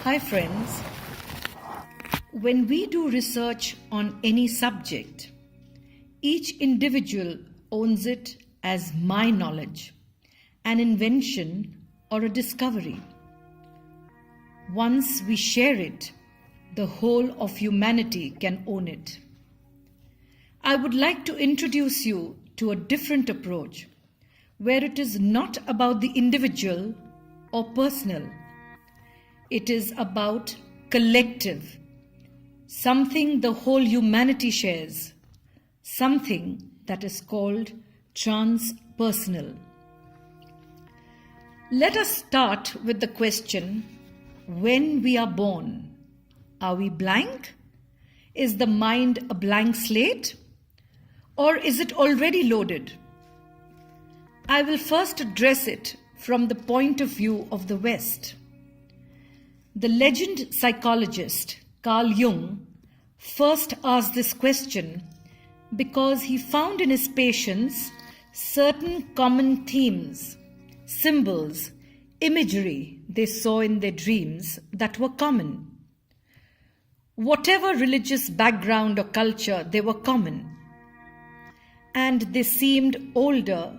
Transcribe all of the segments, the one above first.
Hi friends, when we do research on any subject, each individual owns it as my knowledge, an invention or a discovery. Once we share it, the whole of humanity can own it. I would like to introduce you to a different approach, where it is not about the individual or personal. It is about collective, something the whole humanity shares, something that is called transpersonal. Let us start with the question, when we are born, are we blank? Is the mind a blank slate? Or is it already loaded? I will first address it from the point of view of the West. The legend psychologist Carl Jung first asked this question because he found in his patients certain common themes, symbols, imagery they saw in their dreams that were common. Whatever religious background or culture, they were common. And they seemed older,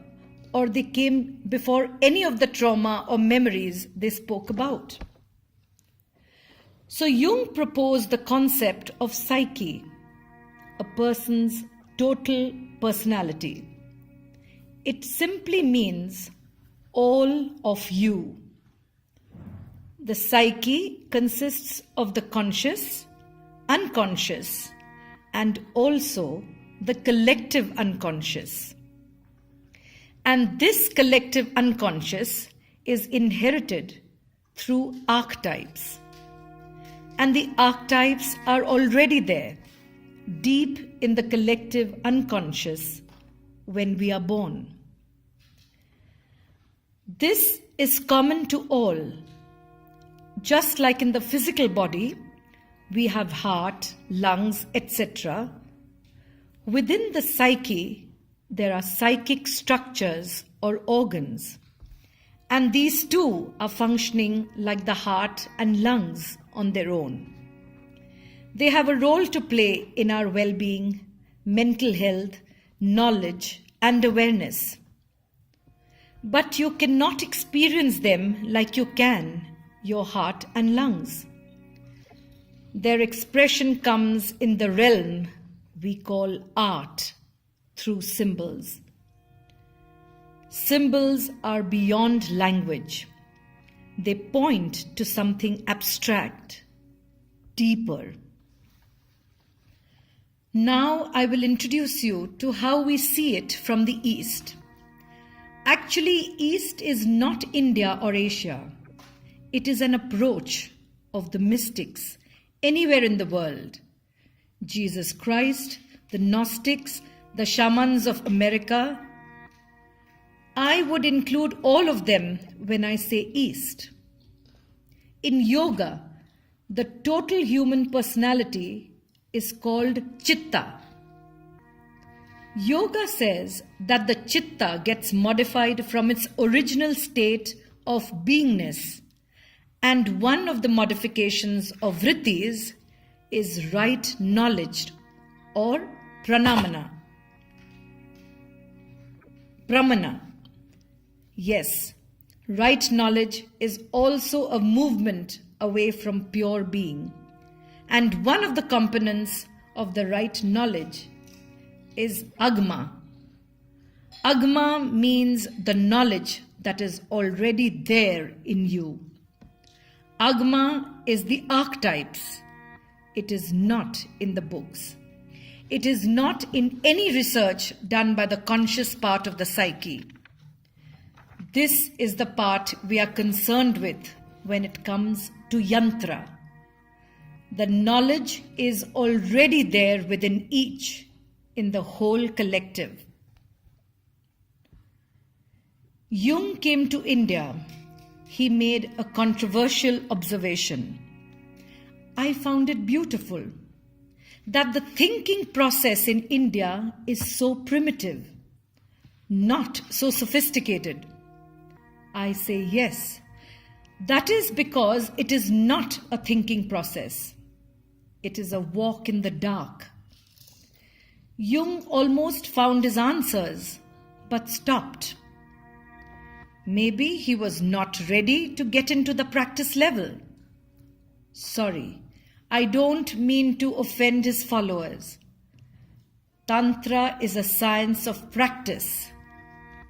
or they came before any of the trauma or memories they spoke about. So Jung proposed the concept of psyche, a person's total personality. It simply means all of you. The psyche consists of the conscious, unconscious, and also the collective unconscious. And this collective unconscious is inherited through archetypes. And the archetypes are already there, deep in the collective unconscious when we are born. This is common to all. Just like in the physical body, we have heart, lungs, etc. Within the psyche, there are psychic structures or organs, and these too are functioning like the heart and lungs on their own. They have a role to play in our well-being, mental health, knowledge, and awareness. But you cannot experience them like you can your heart and lungs. Their expression comes in the realm we call art, through symbols. Symbols are beyond language. They point to something abstract, deeper. Now I will introduce you to how we see it from the East. Actually, East is not India or Asia. It is an approach of the mystics anywhere in the world. Jesus Christ, the Gnostics, the shamans of America. I would include all of them when I say East. In yoga, the total human personality is called Chitta. Yoga says that the Chitta gets modified from its original state of beingness, and one of the modifications of vrittis is right knowledge or pranamana. Pramana. Yes, right knowledge is also a movement away from pure being. And one of the components of the right knowledge is agma. Agma means the knowledge that is already there in you. Agma is the archetypes. It is not in the books. It is not in any research done by the conscious part of the psyche. This is the part we are concerned with when it comes to Yantra. The knowledge is already there within each, in the whole collective. Jung came to India. He made a controversial observation. I found it beautiful that the thinking process in India is so primitive, not so sophisticated. I say yes, That is because it is not a thinking process. It is a walk in the dark. Jung almost found his answers, but stopped. Maybe he was not ready to get into the practice level. Sorry, I don't mean to offend his followers. Tantra is a science of practice,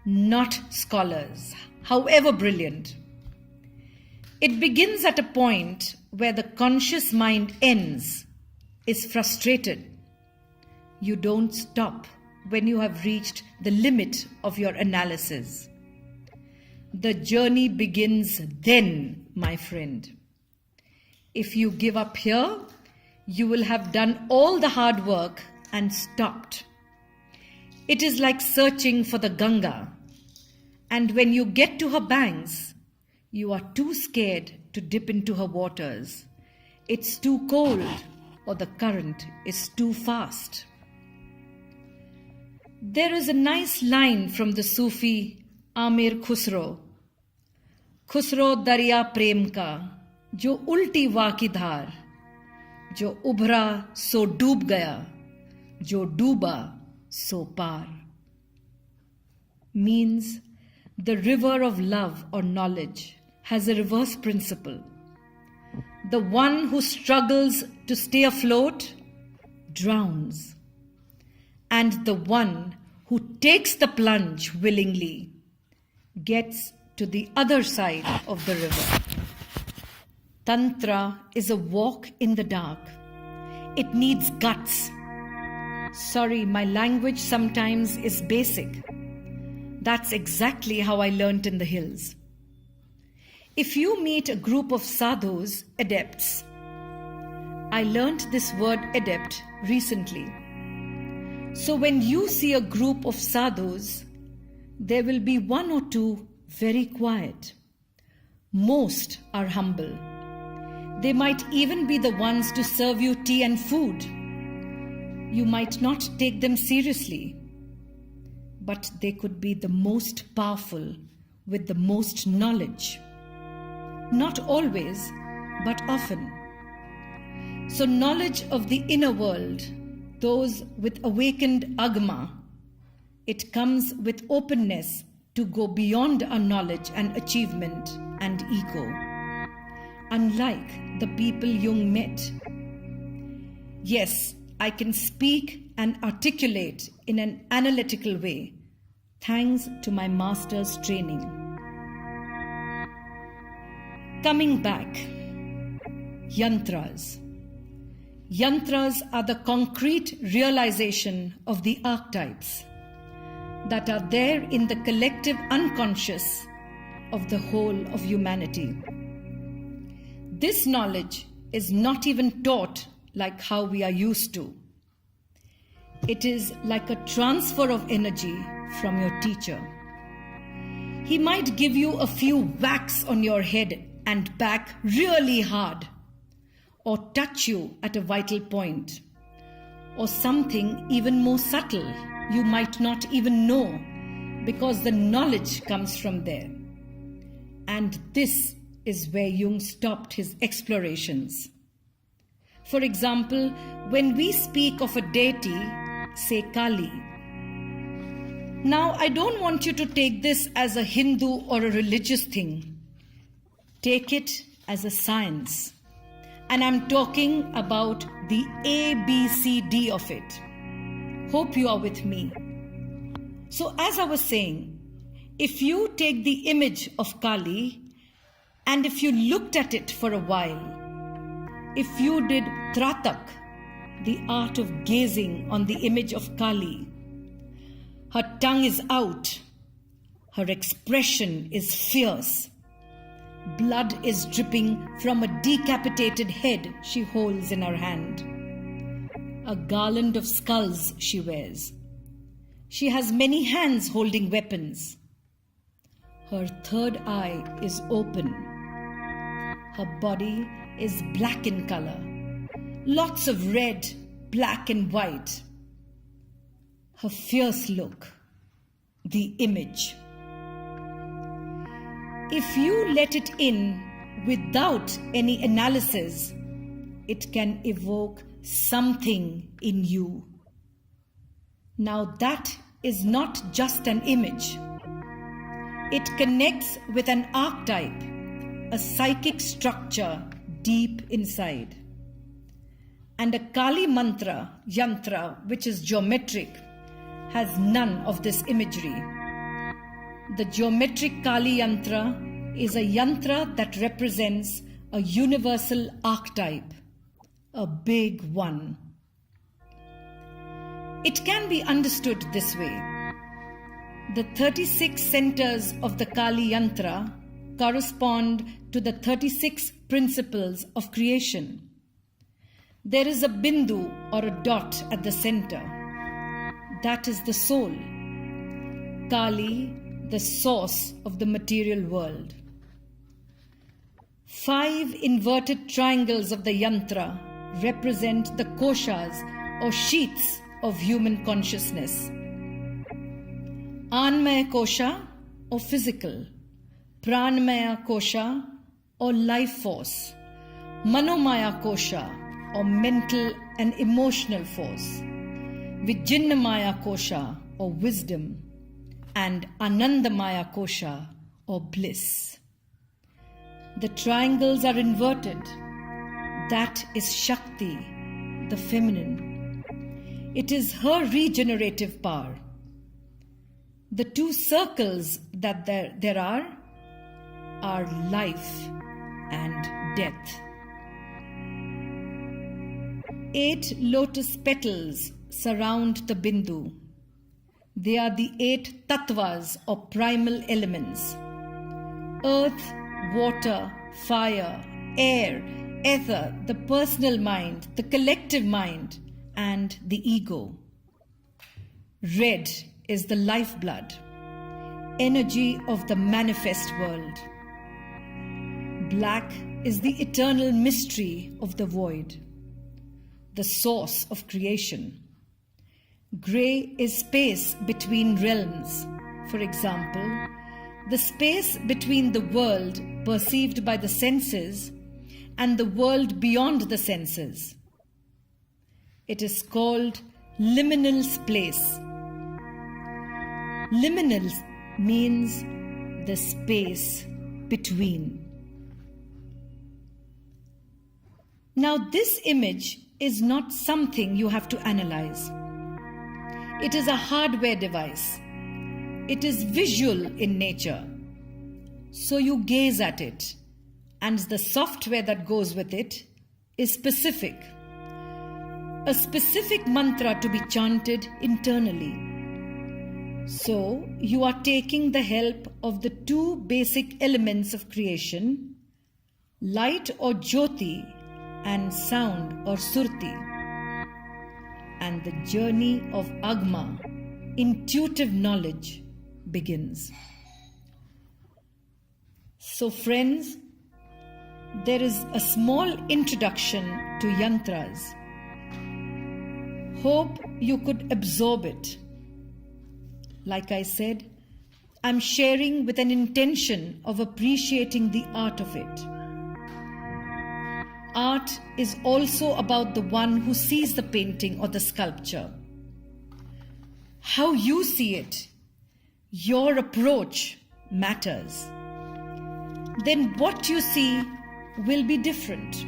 not scholars, however brilliant. It begins at a point where the conscious mind ends, is frustrated. You don't stop when you have reached the limit of your analysis. The journey begins then, my friend. If you give up here, you will have done all the hard work and stopped. It is like searching for the Ganga, and when you get to her banks, you are too scared to dip into her waters. It's too cold, or the current is too fast. There is a nice line from the Sufi Amir Khusro. Khusro darya prem ka, jo ulti va ki dhar, jo ubhra so doob gaya, jo dooba so par. Means the river of love or knowledge has a reverse principle. The one who struggles to stay afloat drowns, and the one who takes the plunge willingly gets to the other side of the river. Tantra is a walk in the dark. It needs guts. Sorry, my language sometimes is basic. That's exactly how I learnt in the hills. If you meet a group of sadhus, adepts, I learnt this word adept recently. So when you see a group of sadhus, there will be one or two very quiet. Most are humble. They might even be the ones to serve you tea and food. You might not take them seriously, but they could be the most powerful with the most knowledge. Not always, but often. So knowledge of the inner world, those with awakened agama, it comes with openness to go beyond our knowledge and achievement and ego, unlike the people Jung met. Yes, I can speak and articulate in an analytical way, thanks to my master's training. Coming back, Yantras. Yantras are the concrete realization of the archetypes that are there in the collective unconscious of the whole of humanity. This knowledge is not even taught like how we are used to. It is like a transfer of energy from your teacher. He might give you a few whacks on your head and back really hard, or touch you at a vital point, or something even more subtle you might not even know, because the knowledge comes from there. And this is where Jung stopped his explorations. For example, when we speak of a deity, say Kali. Now, I don't want you to take this as a Hindu or a religious thing. Take it as a science. And I'm talking about the ABCD of it. Hope you are with me. So as I was saying, if you take the image of Kali and if you looked at it for a while, if you did Tratak, the art of gazing on the image of Kali, her tongue is out, her expression is fierce, blood is dripping from a decapitated head she holds in her hand. A garland of skulls she wears. She has many hands holding weapons. Her third eye is open. Her body is black in color. Lots of red, black and white. Her fierce look, the image. If you let it in without any analysis, it can evoke something in you. Now that is not just an image. It connects with an archetype, a psychic structure deep inside. And a Kali mantra, Yantra, which is geometric, has none of this imagery. The geometric Kali Yantra is a yantra that represents a universal archetype, a big one. It can be understood this way. The 36 centers of the Kali Yantra correspond to the 36 principles of creation. There is a bindu or a dot at the center. That is the soul. Kali, the source of the material world. 5 inverted triangles of the yantra represent the koshas or sheaths of human consciousness. Anmaya kosha or physical, pranmaya kosha or life force, manomaya kosha or mental and emotional force, vijnanamaya kosha or wisdom, and anandamaya kosha or bliss. The triangles are inverted. That is Shakti, the feminine. It is her regenerative power. The 2 circles that there are life and death. 8 lotus petals surround the bindu. They are the 8 tattvas or primal elements: earth, water, fire, air, ether, the personal mind, the collective mind, and the ego. Red is the lifeblood, energy of the manifest world. Black is the eternal mystery of the void, the source of creation. Grey is space between realms. For example, the space between the world perceived by the senses and the world beyond the senses. It is called liminal space. Liminal means the space between. Now, this image is not something you have to analyze. It is a hardware device. It is visual in nature. So you gaze at it, and the software that goes with it is specific. A specific mantra to be chanted internally. So you are taking the help of the 2 basic elements of creation, light or jyoti and sound or surti. And the journey of agma, intuitive knowledge, begins. So friends, there is a small introduction to yantras. Hope you could absorb it. Like I said, I'm sharing with an intention of appreciating the art of it. Art is also about the one who sees the painting or the sculpture. How you see it, your approach matters. Then what you see will be different.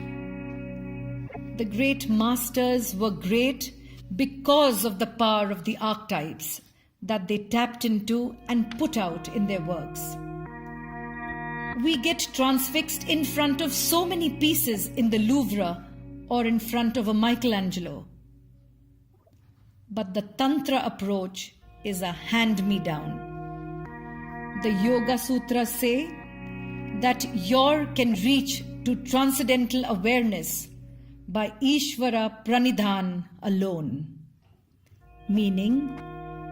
The great masters were great because of the power of the archetypes that they tapped into and put out in their works. We get transfixed in front of so many pieces in the Louvre or in front of a Michelangelo. But the Tantra approach is a hand-me-down. The Yoga Sutras say that your can reach to transcendental awareness by Ishvara Pranidhan alone, meaning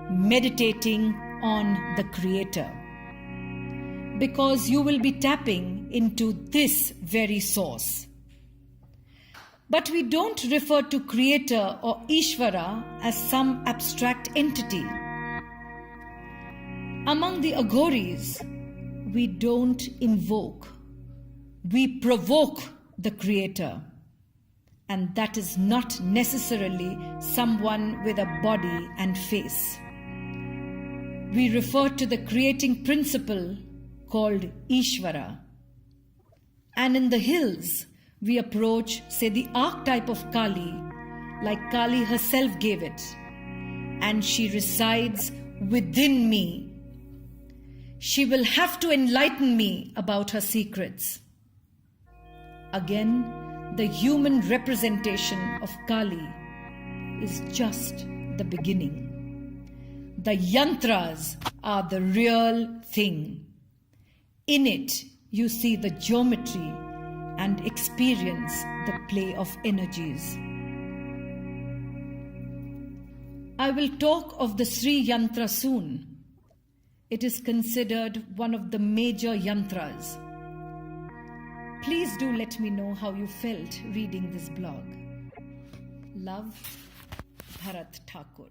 meditating on the Creator, because you will be tapping into this very source. But we don't refer to Creator or Ishvara as some abstract entity. Among the Aghoris, we don't invoke, we provoke the creator, and that is not necessarily someone with a body and face. We refer to the creating principle called Ishvara. And in the hills, we approach, say, the archetype of Kali, like Kali herself gave it, and she resides within me. She will have to enlighten me about her secrets. Again, the human representation of Kali is just the beginning. The yantras are the real thing. In it, you see the geometry and experience the play of energies. I will talk of the Sri Yantra soon. It is considered one of the major yantras. Please do let me know how you felt reading this blog. Love, Bharat Thakur.